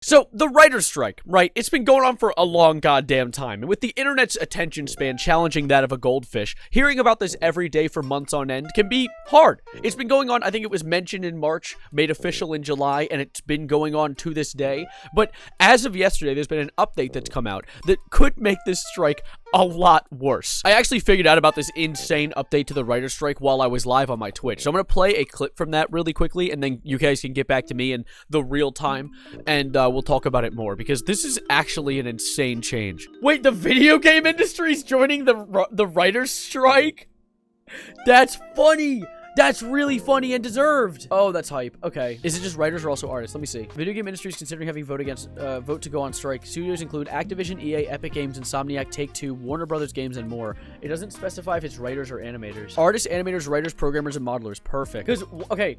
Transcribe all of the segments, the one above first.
So, the writer's strike, right? It's been going on for a long goddamn time, and with the internet's attention span challenging that of a goldfish, hearing about this every day for months on end can be hard. It's been going on, I think it was mentioned in March, made official in July, and it's been going on to this day. But as of yesterday, there's been an update that's come out that could make this strike a lot worse. I actually figured out about this insane update to the writer's strike while I was live on my Twitch. So I'm going to play a clip from that really quickly, and then you guys can get back to me in the real time, and we'll talk about it more, because this is actually an insane change. Wait, the video game industry's joining the writer's strike? That's funny! That's really funny and deserved. Oh, that's hype. Okay. Is it just writers or also artists? Let me see. Video game industry is considering having vote to go on strike. Studios include Activision, EA, Epic Games, Insomniac, Take-Two, Warner Brothers Games, and more. It doesn't specify if it's writers or animators. Artists, animators, writers, programmers, and modelers. Perfect. Because, okay,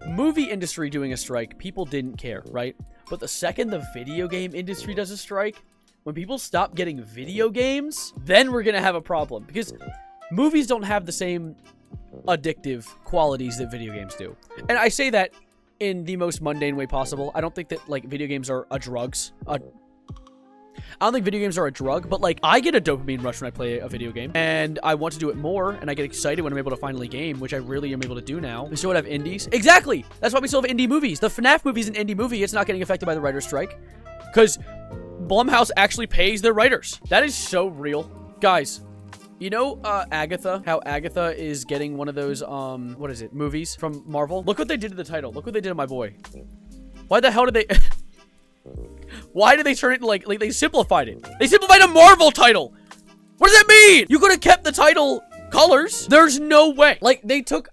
movie industry doing a strike, people didn't care, right? But the second the video game industry does a strike, when people stop getting video games, then we're gonna have a problem. Because movies don't have the same addictive qualities that video games do. And I say that in the most mundane way possible. I don't think that, like, video games are drugs. I don't think video games are a drug, but, like, I get a dopamine rush when I play a video game, and I want to do it more, and I get excited when I'm able to finally game, which I really am able to do now. We still would have indies. Exactly! That's why we still have indie movies. The FNAF movie's an indie movie. It's not getting affected by the writer's strike, because Blumhouse actually pays their writers. That is so real. Guys, you know, Agatha, how Agatha is getting one of those, what is it, movies from Marvel? Look what they did to the title. Look what they did to my boy. Why the hell did they... Why did they turn it into, like, they simplified it? They simplified a Marvel title! What does that mean? You could have kept the title colors. There's no way. Like, they took...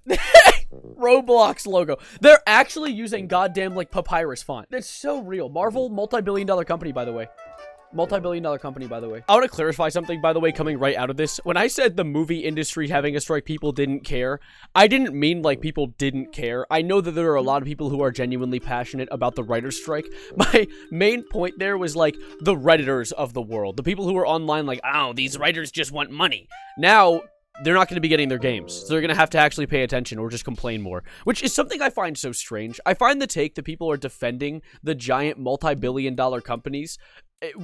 Roblox logo. They're actually using goddamn, like, papyrus font. That's so real. Marvel, multi-billion-dollar company, by the way. Multi-billion-dollar company, by the way. I want to clarify something, by the way, coming right out of this. When I said the movie industry having a strike, people didn't care, I didn't mean like people didn't care. I know that there are a lot of people who are genuinely passionate about the writer's strike. My main point there was like the Redditors of the world. The people who are online like, oh, these writers just want money. Now, they're not going to be getting their games. So they're going to have to actually pay attention or just complain more, which is something I find so strange. I find the take that people are defending the giant multi-billion-dollar companies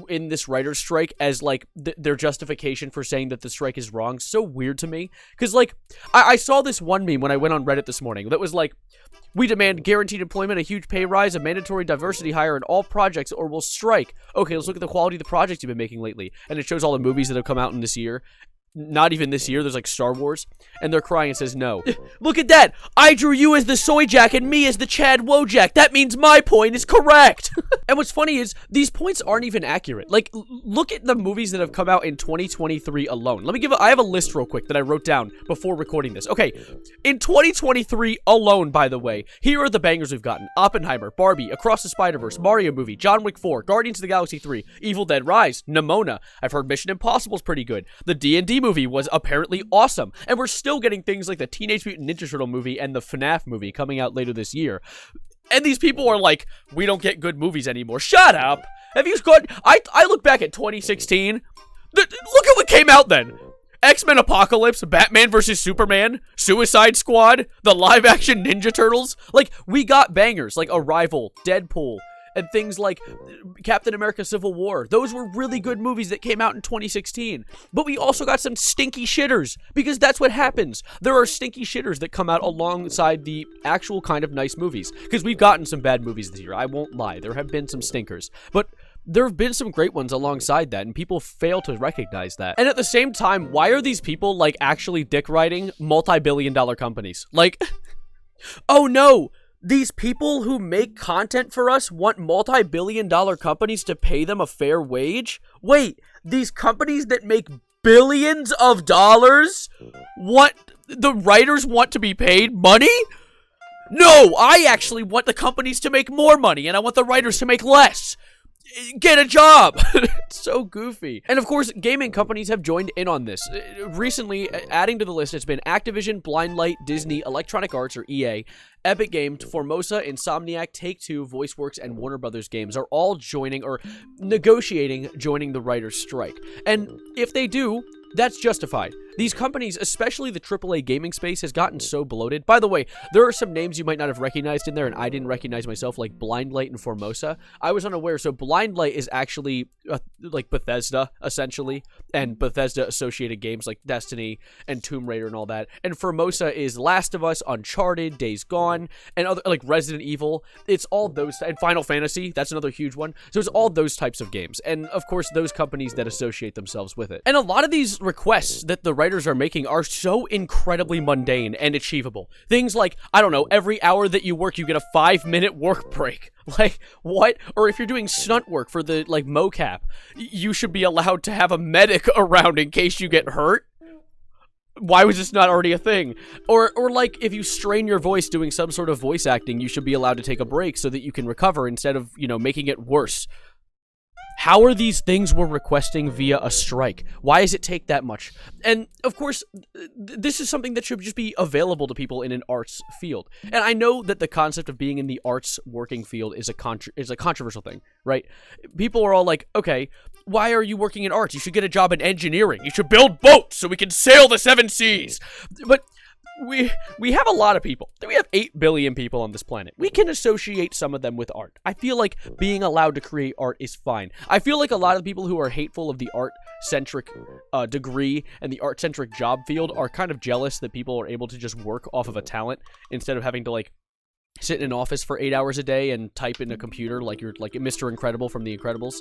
in this writer's strike as like their justification for saying that the strike is wrong so weird to me. Because like I saw this one meme when I went on Reddit this morning that was like, we demand guaranteed employment, a huge pay rise, a mandatory diversity hire in all projects, or we'll strike. Okay, let's look at the quality of the projects you've been making lately. And it shows all the movies that have come out in this year. Not even this year. There's like Star Wars, and they're crying and says no. Look at that. I drew you as the soy jack and me as the Chad Wojak. That means my point is correct. And what's funny is these points aren't even accurate. Like, look at the movies that have come out in 2023 alone. I have a list real quick that I wrote down before recording this. Okay, in 2023 alone, by the way, here are the bangers we've gotten: Oppenheimer, Barbie, Across the Spider-Verse, Mario movie, John Wick 4, Guardians of the Galaxy 3, Evil Dead Rise, Nimona. I've heard Mission Impossible's pretty good. The D&D movie was apparently awesome, and we're still getting things like the Teenage Mutant Ninja Turtle movie and the FNAF movie coming out later this year. And these people are like, we don't get good movies anymore. Shut up. Have you got... I look back at 2016. Look at what came out then. X-Men Apocalypse, Batman vs. Superman, Suicide Squad, the live-action Ninja Turtles. Like, we got bangers like Arrival, Deadpool, and things like Captain America Civil War. Those were really good movies that came out in 2016. But we also got some stinky shitters, because that's what happens. There are stinky shitters that come out alongside the actual kind of nice movies. Because we've gotten some bad movies this year. I won't lie. There have been some stinkers. But there have been some great ones alongside that, and people fail to recognize that. And at the same time, why are these people, like, actually dick-riding multi-billion-dollar companies? Like, oh no! These people who make content for us want multi-billion-dollar companies to pay them a fair wage? Wait, these companies that make billions of dollars the writers want to be paid money? No, I actually want the companies to make more money, and I want the writers to make less. Get a job. It's so goofy. And of course, gaming companies have joined in on this. Recently, adding to the list, it's been Activision, Blindlight, Disney, Electronic Arts, or EA, Epic Games, Formosa, Insomniac, Take-Two, VoiceWorks, and Warner Brothers Games are all joining or negotiating joining the writers' strike. And if they do, that's justified. These companies, especially the AAA gaming space, has gotten so bloated. By the way, there are some names you might not have recognized in there, and I didn't recognize myself, like Blindlight and Formosa. I was unaware. So Blindlight is actually like Bethesda, essentially, and Bethesda-associated games like Destiny and Tomb Raider and all that. And Formosa is Last of Us, Uncharted, Days Gone, and other like Resident Evil. It's all those, and Final Fantasy. That's another huge one. So it's all those types of games, and of course those companies that associate themselves with it. And a lot of these requests that the writers are making are so incredibly mundane and achievable. Things like, I don't know, every hour that you work, you get a 5-minute work break. Like, what? Or if you're doing stunt work for the, like, mocap, you should be allowed to have a medic around in case you get hurt. Why was this not already a thing? Or like, if you strain your voice doing some sort of voice acting, you should be allowed to take a break so that you can recover instead of, you know, making it worse. How are these things we're requesting via a strike? Why does it take that much? And, of course, this is something that should just be available to people in an arts field. And I know that the concept of being in the arts working field is a controversial thing, right? People are all like, okay, why are you working in arts? You should get a job in engineering. You should build boats so we can sail the 7 seas. But we have a lot of people. We have 8 billion people on this planet. We can associate some of them with art. I feel like being allowed to create art is fine. I feel like a lot of the people who are hateful of the art-centric degree and the art-centric job field are kind of jealous that people are able to just work off of a talent instead of having to, like, sit in an office for 8 hours a day and type in a computer like you're like Mr. Incredible from The Incredibles.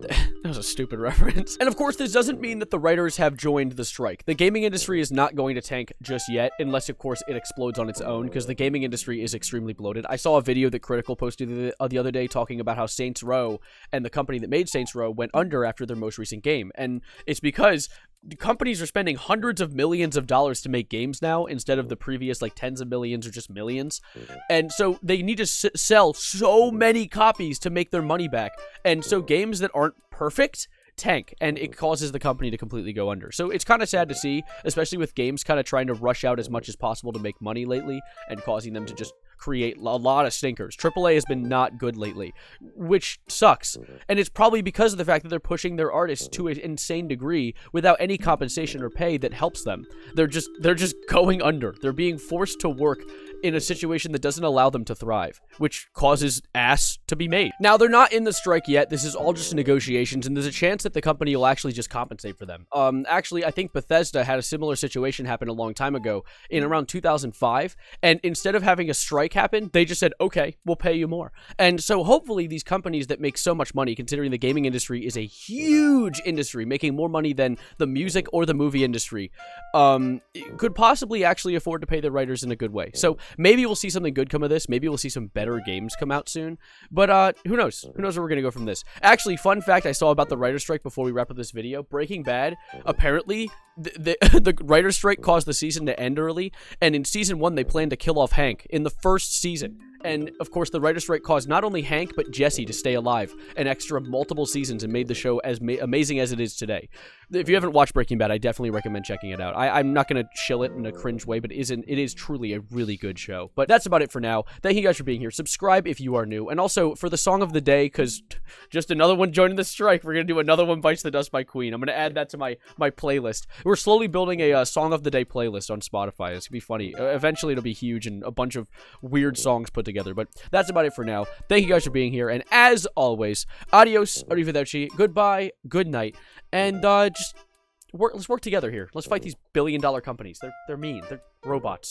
That was a stupid reference. And of course, this doesn't mean that the writers have joined the strike. The gaming industry is not going to tank just yet, unless, of course, it explodes on its own, because the gaming industry is extremely bloated. I saw a video that Critical posted the other day talking about how Saints Row and the company that made Saints Row went under after their most recent game. And it's because companies are spending hundreds of millions of dollars to make games now instead of the previous like tens of millions or just millions. And so they need to sell so many copies to make their money back. And so games that aren't perfect tank, and it causes the company to completely go under. So it's kind of sad to see, especially with games kind of trying to rush out as much as possible to make money lately and causing them to just create a lot of stinkers. AAA has been not good lately, which sucks. And it's probably because of the fact that they're pushing their artists to an insane degree without any compensation or pay that helps them. They're just going under. They're being forced to work in a situation that doesn't allow them to thrive, which causes ass to be made. Now, they're not in the strike yet. This is all just negotiations, and there's a chance that the company will actually just compensate for them. Actually, I think Bethesda had a similar situation happen a long time ago in around 2005, and instead of having a strike happen, they just said, okay, we'll pay you more. And so hopefully these companies that make so much money, considering the gaming industry is a huge industry, making more money than the music or the movie industry, could possibly actually afford to pay their writers in a good way. So maybe we'll see something good come of this. Maybe we'll see some better games come out soon. But who knows? Who knows where we're going to go from this? Actually, fun fact I saw about the writer's strike before we wrap up this video. Breaking Bad, apparently, the writer's strike caused the season to end early. And in season 1, they planned to kill off Hank in the first season. And, of course, the writer's strike caused not only Hank, but Jesse to stay alive an extra multiple seasons and made the show as amazing as it is today. If you haven't watched Breaking Bad, I definitely recommend checking it out. I'm not going to chill it in a cringe way, but it is truly a really good show. But that's about it for now. Thank you guys for being here. Subscribe if you are new. And also, for the song of the day, because just another one joining the strike, we're going to do another one, Bites the Dust by Queen. I'm going to add that to my playlist. We're slowly building a song of the day playlist on Spotify. It's going to be funny. Eventually, it'll be huge and a bunch of weird songs put together. But that's about it for now. Thank you guys for being here. And as always, adios, arrivederci, goodbye, good night, and let's work together here. Let's fight these billion-dollar companies. They're mean. They're robots.